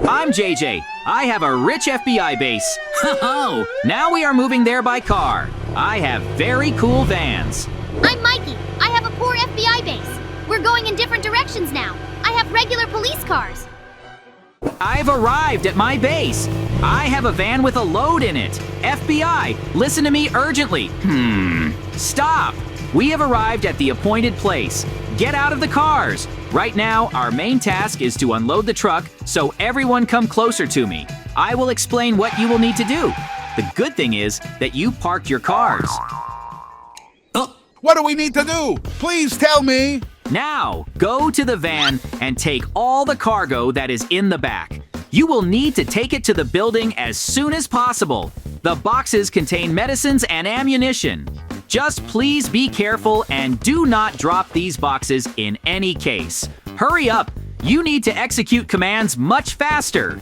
I'm JJ. I have a rich FBI base. Ho-ho! Now we are moving there by car. I have very cool vans. I'm Mikey. I have a poor FBI base. We're going in different directions now. I have regular police cars. I've arrived at my base. I have a van with a load in it. FBI, listen to me urgently. Stop. We have arrived at the appointed place. Get out of the cars. Right now, our main task is to unload the truck, so everyone come closer to me. I will explain what you will need to do. The good thing is that you parked your cars. What do we need to do? Please tell me. Now, go to the van and take all the cargo that is in the back. You will need to take it to the building as soon as possible. The boxes contain medicines and ammunition. Just please be careful and do not drop these boxes in any case. Hurry up! You need to execute commands much faster.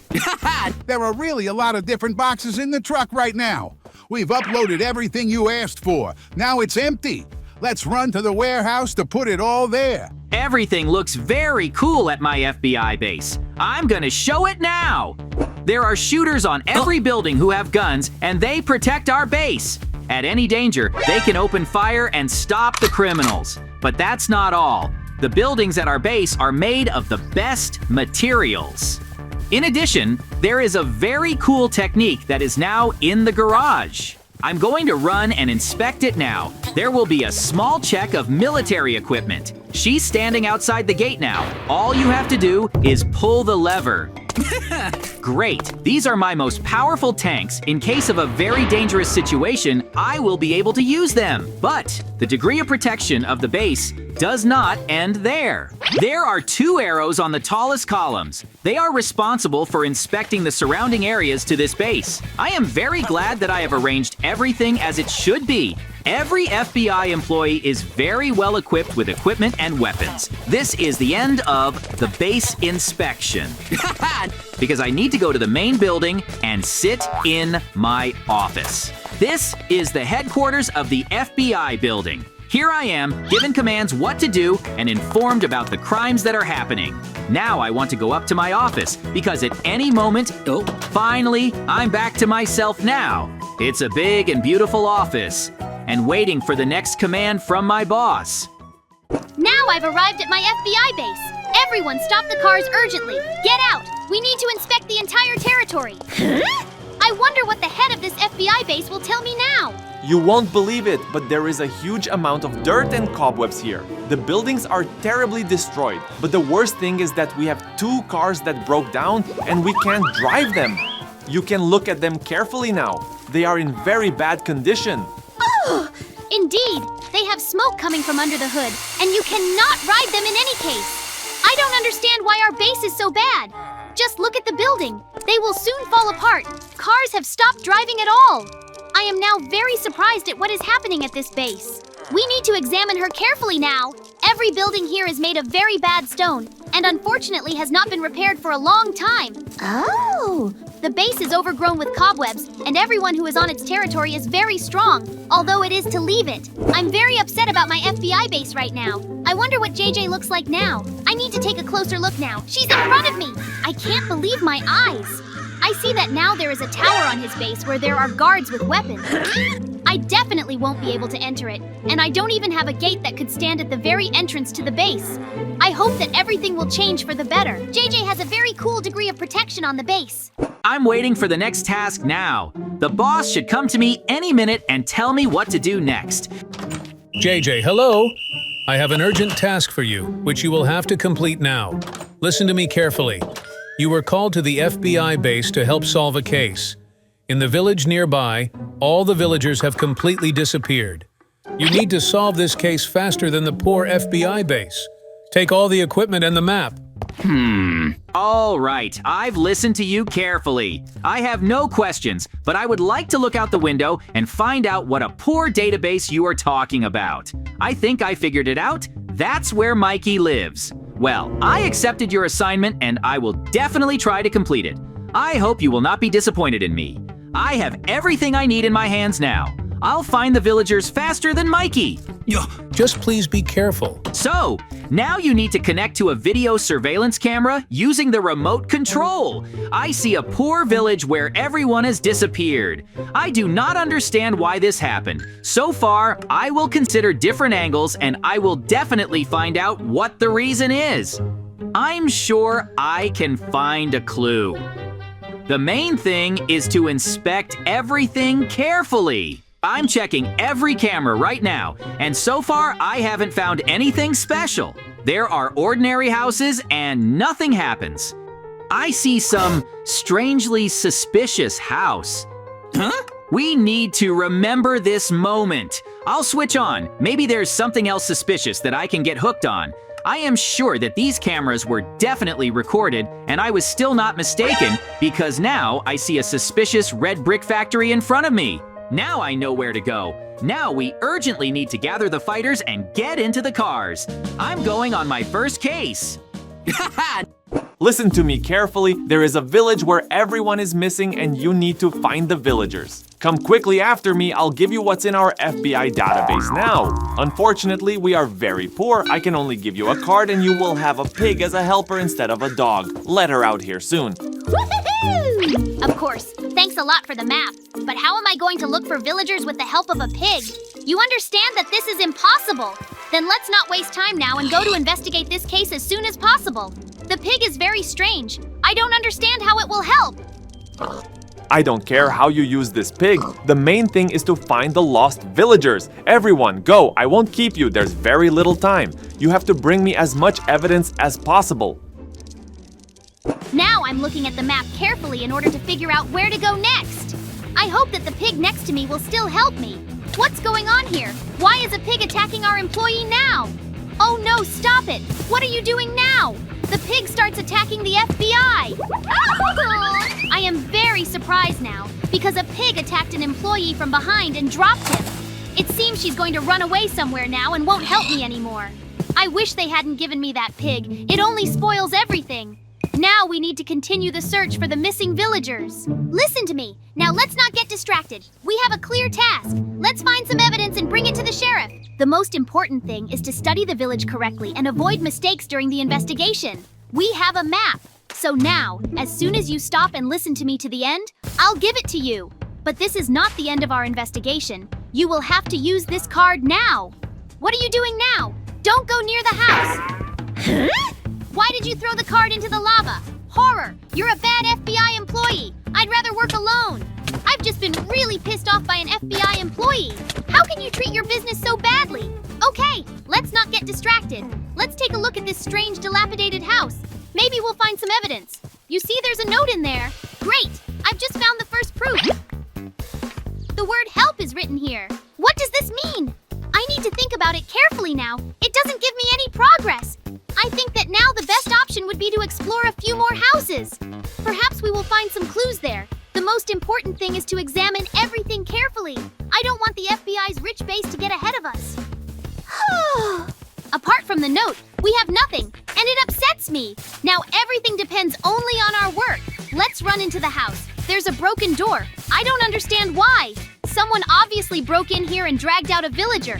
There are really a lot of different boxes in the truck right now. We've uploaded everything you asked for. Now it's empty. Let's run to the warehouse to put it all there. Everything looks very cool at my FBI base. I'm gonna show it now. There are shooters on every building who have guns, and they protect our base. At any danger, they can open fire and stop the criminals. But that's not all. The buildings at our base are made of the best materials. In addition, there is a very cool technique that is now in the garage. I'm going to run and inspect it now. There will be a small check of military equipment. She's standing outside the gate now. All you have to do is pull the lever. Great. These are my most powerful tanks. In case of a very dangerous situation, I will be able to use them. But the degree of protection of the base does not end there. There are 2 arrows on the tallest columns. They are responsible for inspecting the surrounding areas to this base. I am very glad that I have arranged everything as it should be. Every FBI employee is very well equipped with equipment and weapons. This is the end of the base inspection. Because I need to go to the main building and sit in my office. This is the headquarters of the FBI building. Here I am, given commands what to do and informed about the crimes that are happening. Now I want to go up to my office because at any moment, finally, I'm back to myself now. It's a big and beautiful office and waiting for the next command from my boss. Now I've arrived at my FBI base. Everyone stop the cars urgently. Get out. We need to inspect the entire territory. I wonder what the head of this FBI base will tell me now. You won't believe it, but there is a huge amount of dirt and cobwebs here. The buildings are terribly destroyed, but the worst thing is that we have 2 cars that broke down and we can't drive them. You can look at them carefully now. They are in very bad condition. Oh, indeed. They have smoke coming from under the hood, and you cannot ride them in any case. I don't understand why our base is so bad. Just look at the building. They will soon fall apart. Cars have stopped driving at all. I am now very surprised at what is happening at this base. We need to examine her carefully now. Every building here is made of very bad stone, and unfortunately has not been repaired for a long time. Oh! The base is overgrown with cobwebs, and everyone who is on its territory is very strong, although it is to leave it. I'm very upset about my FBI base right now. I wonder what JJ looks like now. I need to take a closer look now. She's in front of me! I can't believe my eyes. I see that now there is a tower on his base where there are guards with weapons. I definitely won't be able to enter it, and I don't even have a gate that could stand at the very entrance to the base. I hope that everything will change for the better. JJ has a very cool degree of protection on the base. I'm waiting for the next task now. The boss should come to me any minute and tell me what to do next. JJ, hello? I have an urgent task for you, which you will have to complete now. Listen to me carefully. You were called to the FBI base to help solve a case. In the village nearby, all the villagers have completely disappeared. You need to solve this case faster than the poor FBI base. Take all the equipment and the map. All right, I've listened to you carefully. I have no questions, but I would like to look out the window and find out what a poor database you are talking about. I think I figured it out. That's where Mikey lives. Well, I accepted your assignment and I will definitely try to complete it. I hope you will not be disappointed in me. I have everything I need in my hands now. I'll find the villagers faster than Mikey. Just please be careful. So, now you need to connect to a video surveillance camera using the remote control. I see a poor village where everyone has disappeared. I do not understand why this happened. So far, I will consider different angles and I will definitely find out what the reason is. I'm sure I can find a clue. The main thing is to inspect everything carefully. I'm checking every camera right now, and so far I haven't found anything special. There are ordinary houses and nothing happens. I see some strangely suspicious house. Huh? We need to remember this moment. I'll switch on. Maybe there's something else suspicious that I can get hooked on. I am sure that these cameras were definitely recorded, and I was still not mistaken because now I see a suspicious red brick factory in front of me. Now I know where to go. Now we urgently need to gather the fighters and get into the cars. I'm going on my first case. Listen to me carefully. There is a village where everyone is missing and you need to find the villagers. Come quickly after me, I'll give you what's in our FBI database now. Unfortunately, we are very poor. I can only give you a card and you will have a pig as a helper instead of a dog. Let her out here soon. Woohoo! Of course, thanks a lot for the map. But how am I going to look for villagers with the help of a pig? You understand that this is impossible. Then let's not waste time now and go to investigate this case as soon as possible. The pig is very strange. I don't understand how it will help. I don't care how you use this pig. The main thing is to find the lost villagers. Everyone, go. I won't keep you. There's very little time. You have to bring me as much evidence as possible. Now I'm looking at the map carefully in order to figure out where to go next. I hope that the pig next to me will still help me. What's going on here? Why is a pig attacking our employee now? Oh no, stop it! What are you doing now? The pig starts attacking the FBI! I am very surprised now, because a pig attacked an employee from behind and dropped him. It seems she's going to run away somewhere now and won't help me anymore. I wish they hadn't given me that pig. It only spoils everything. Now we need to continue the search for the missing villagers. Listen to me. Now let's not get distracted. We have a clear task. Let's find some evidence and bring it to the sheriff. The most important thing is to study the village correctly and avoid mistakes during the investigation. We have a map. So now, as soon as you stop and listen to me to the end, I'll give it to you. But this is not the end of our investigation. You will have to use this card now. What are you doing now? Don't go near the house. Huh? Why did you throw the card into the lava? Horror! You're a bad FBI employee. I'd rather work alone. I've just been really pissed off by an FBI employee. How can you treat your business so badly? Okay, let's not get distracted. Let's take a look at this strange dilapidated house. Maybe we'll find some evidence. You see there's a note in there. Great! I've just found the first proof. The word help is written here. What does this mean? I need to think about it carefully now. It doesn't give me any progress. I think that now the best option would be to explore a few more houses. Perhaps we will find some clues there. The most important thing is to examine everything carefully. I don't want the FBI's rich base to get ahead of us. Apart from the note, we have nothing, and it upsets me. Now everything depends only on our work. Let's run into the house. There's a broken door. I don't understand why. Someone obviously broke in here and dragged out a villager.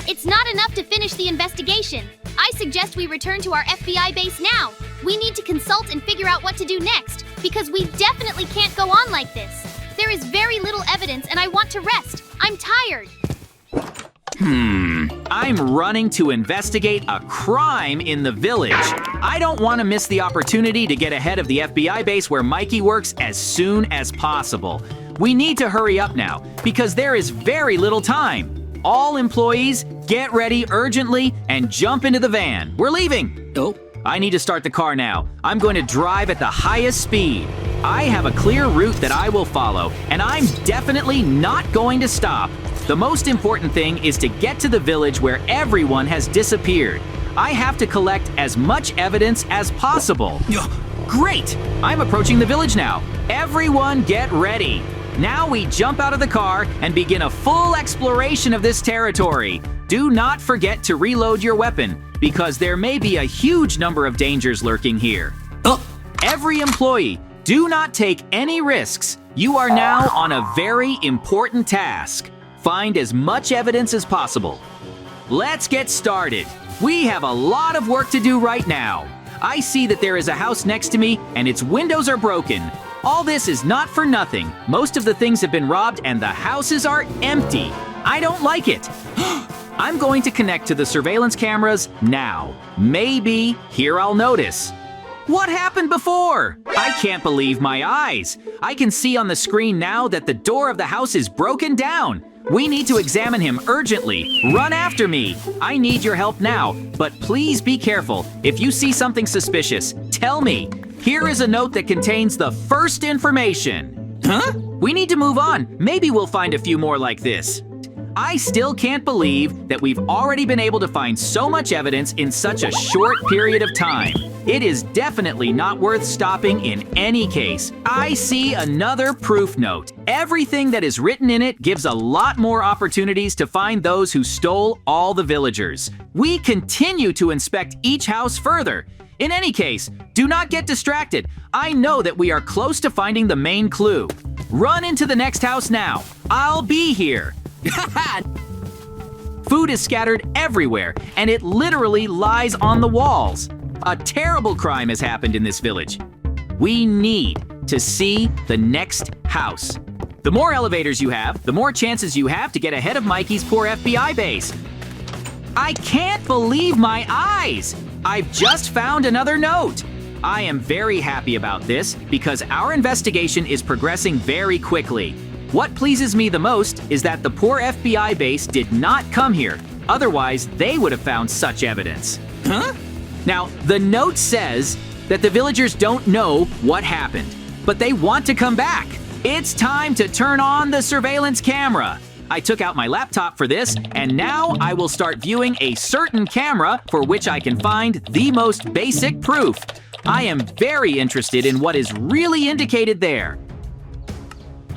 It's not enough to finish the investigation. I suggest we return to our FBI base now. We need to consult and figure out what to do next, because we definitely can't go on like this. There is very little evidence and I want to rest. I'm tired. I'm running to investigate a crime in the village. I don't want to miss the opportunity to get ahead of the FBI base where Mikey works as soon as possible. We need to hurry up now, because there is very little time. All employees, get ready urgently and jump into the van. We're leaving. Oh, I need to start the car now. I'm going to drive at the highest speed. I have a clear route that I will follow, and I'm definitely not going to stop. The most important thing is to get to the village where everyone has disappeared. I have to collect as much evidence as possible. Great! I'm approaching the village now. Everyone get ready. Now we jump out of the car and begin a full exploration of this territory. Do not forget to reload your weapon, because there may be a huge number of dangers lurking here. Every employee, do not take any risks. You are now on a very important task. Find as much evidence as possible. Let's get started. We have a lot of work to do right now. I see that there is a house next to me and its windows are broken. All this is not for nothing. Most of the things have been robbed and the houses are empty. I don't like it. I'm going to connect to the surveillance cameras now. Maybe here I'll notice. What happened before? I can't believe my eyes. I can see on the screen now that the door of the house is broken down. We need to examine him urgently. Run after me. I need your help now, but please be careful. If you see something suspicious, tell me. Here is a note that contains the first information. Huh? We need to move on. Maybe we'll find a few more like this. I still can't believe that we've already been able to find so much evidence in such a short period of time. It is definitely not worth stopping in any case. I see another proof note. Everything that is written in it gives a lot more opportunities to find those who stole all the villagers. We continue to inspect each house further. In any case, do not get distracted. I know that we are close to finding the main clue. Run into the next house now. I'll be here. Food is scattered everywhere, and it literally lies on the walls. A terrible crime has happened in this village. We need to see the next house. The more elevators you have, the more chances you have to get ahead of Mikey's poor FBI base. I can't believe my eyes! I've just found another note. I am very happy about this because our investigation is progressing very quickly. What pleases me the most is that the poor FBI base did not come here. Otherwise, they would have found such evidence. Huh? Now, the note says that the villagers don't know what happened, but they want to come back. It's time to turn on the surveillance camera. I took out my laptop for this, and now I will start viewing a certain camera for which I can find the most basic proof. I am very interested in what is really indicated there.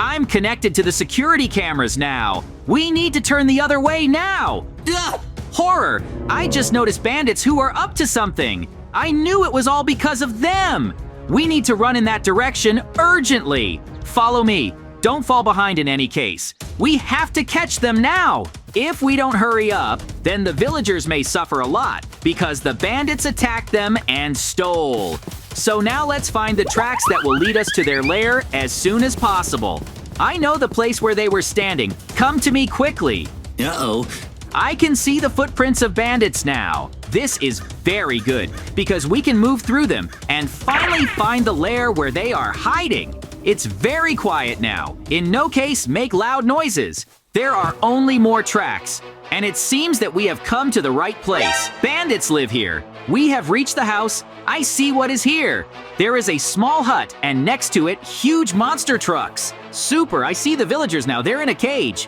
I'm connected to the security cameras now. We need to turn the other way now. Ugh! Horror! I just noticed bandits who are up to something. I knew it was all because of them. We need to run in that direction urgently. Follow me. Don't fall behind in any case. We have to catch them now. If we don't hurry up, then the villagers may suffer a lot because the bandits attacked them and stole. So now let's find the tracks that will lead us to their lair as soon as possible. I know the place where they were standing. Come to me quickly. Uh-oh. I can see the footprints of bandits now. This is very good because we can move through them and finally find the lair where they are hiding. It's very quiet now. In no case make loud noises. There are only more tracks, and it seems that we have come to the right place. Bandits live here. We have reached the house. I see what is here. There is a small hut, and next to it, huge monster trucks. Super, I see the villagers now. They're in a cage.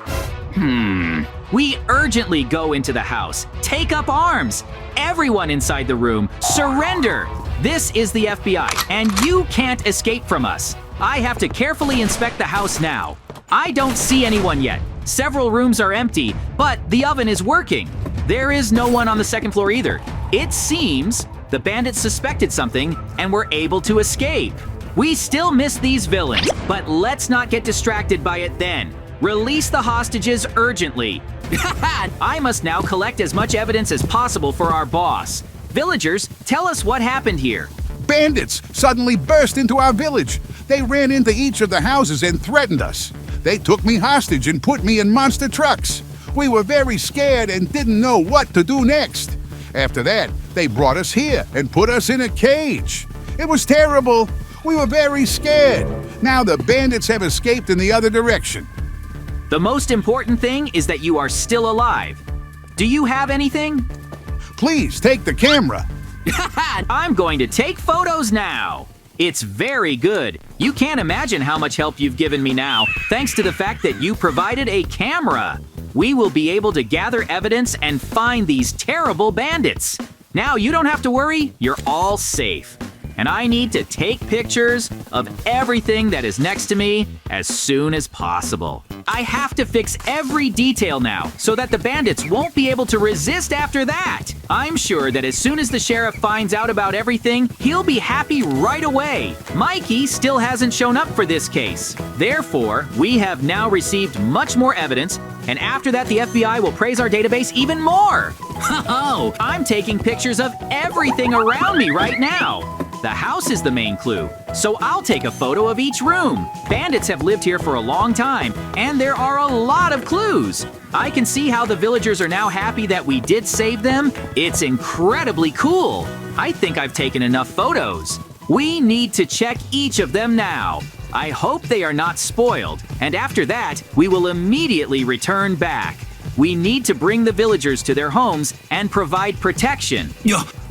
We urgently go into the house. Take up arms. Everyone inside the room, surrender. This is the FBI, and you can't escape from us. I have to carefully inspect the house now. I don't see anyone yet. Several rooms are empty, but the oven is working. There is no one on the second floor either. It seems the bandits suspected something and were able to escape. We still miss these villains, but let's not get distracted by it then. Release the hostages urgently. I must now collect as much evidence as possible for our boss. Villagers, tell us what happened here. Bandits suddenly burst into our village. They ran into each of the houses and threatened us. They took me hostage and put me in monster trucks. We were very scared and didn't know what to do next. After that, they brought us here and put us in a cage. It was terrible. We were very scared. Now the bandits have escaped in the other direction. The most important thing is that you are still alive. Do you have anything? Please take the camera. I'm going to take photos now. It's very good. You can't imagine how much help you've given me now, thanks to the fact that you provided a camera. We will be able to gather evidence and find these terrible bandits. Now you don't have to worry, you're all safe. and I need to take pictures of everything that is next to me as soon as possible. I have to fix every detail now so that the bandits won't be able to resist after that. I'm sure that as soon as the sheriff finds out about everything, he'll be happy right away. Mikey still hasn't shown up for this case. Therefore, we have now received much more evidence, and after that the FBI will praise our database even more. Oh, I'm taking pictures of everything around me right now. The house is the main clue, so I'll take a photo of each room. Bandits have lived here for a long time, and there are a lot of clues. I can see how the villagers are now happy that we did save them. It's incredibly cool. I think I've taken enough photos. We need to check each of them now. I hope they are not spoiled, and after that, we will immediately return back. We need to bring the villagers to their homes and provide protection.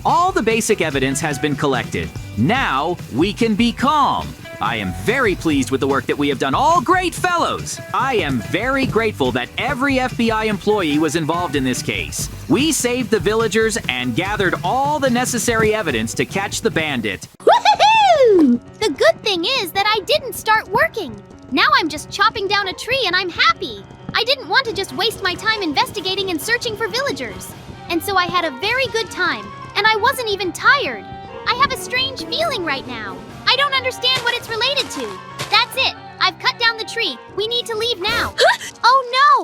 All the basic evidence has been collected. Now we can be calm. I am very pleased with the work that we have done. All great fellows! I am very grateful that every FBI employee was involved in this case. We saved the villagers and gathered all the necessary evidence to catch the bandit. Woohoo! The good thing is that I didn't start working. Now I'm just chopping down a tree and I'm happy. I didn't want to just waste my time investigating and searching for villagers. And so I had a very good time, and I wasn't even tired. I have a strange feeling right now. I don't understand what it's related to. That's it. I've cut down the tree. We need to leave now. Oh no!